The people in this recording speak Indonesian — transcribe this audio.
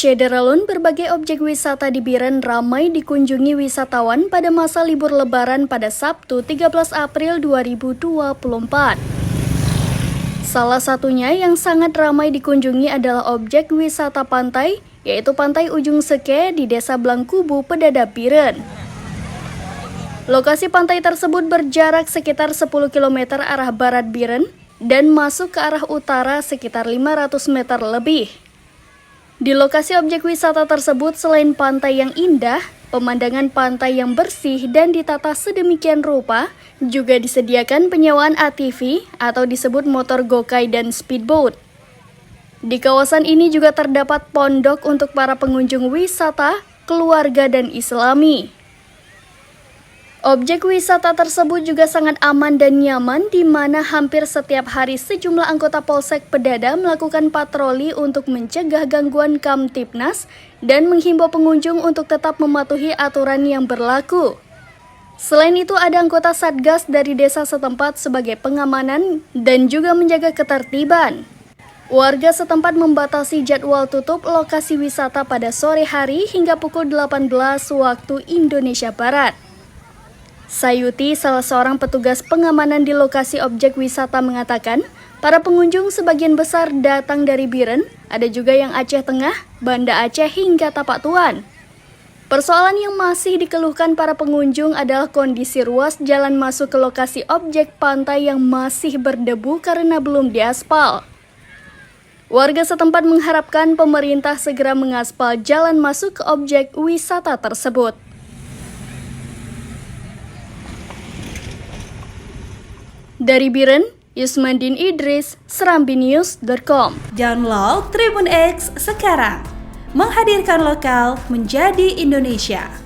Syederalun, berbagai objek wisata di Biren ramai dikunjungi wisatawan pada masa libur Lebaran pada Sabtu 13 April 2024. Salah satunya yang sangat ramai dikunjungi adalah objek wisata pantai, yaitu Pantai Ujung Seke di Desa Blangkubu, Pedadap, Biren. Lokasi pantai tersebut berjarak sekitar 10 km arah barat Biren dan masuk ke arah utara sekitar 500 meter lebih. Di lokasi objek wisata tersebut, selain pantai yang indah, pemandangan pantai yang bersih dan ditata sedemikian rupa, juga disediakan penyewaan ATV atau disebut motor gokai dan speedboat. Di kawasan ini juga terdapat pondok untuk para pengunjung wisata, keluarga, dan Islami. Objek wisata tersebut juga sangat aman dan nyaman, di mana hampir setiap hari sejumlah anggota Polsek Pedada melakukan patroli untuk mencegah gangguan Kamtibnas dan menghimbau pengunjung untuk tetap mematuhi aturan yang berlaku. Selain itu, ada anggota Satgas dari desa setempat sebagai pengamanan dan juga menjaga ketertiban. Warga setempat membatasi jadwal tutup lokasi wisata pada sore hari hingga pukul 18 waktu Indonesia Barat. Sayuti, salah seorang petugas pengamanan di lokasi objek wisata, mengatakan para pengunjung sebagian besar datang dari Biren, ada juga yang Aceh Tengah, Banda Aceh hingga Tapak Tuan. Persoalan yang masih dikeluhkan para pengunjung adalah kondisi ruas jalan masuk ke lokasi objek pantai yang masih berdebu karena belum diaspal. Warga setempat mengharapkan pemerintah segera mengaspal jalan masuk ke objek wisata tersebut. Dari Biren, Yusmandin Idris, serambinews.com. Download Tribun X sekarang, menghadirkan lokal menjadi Indonesia.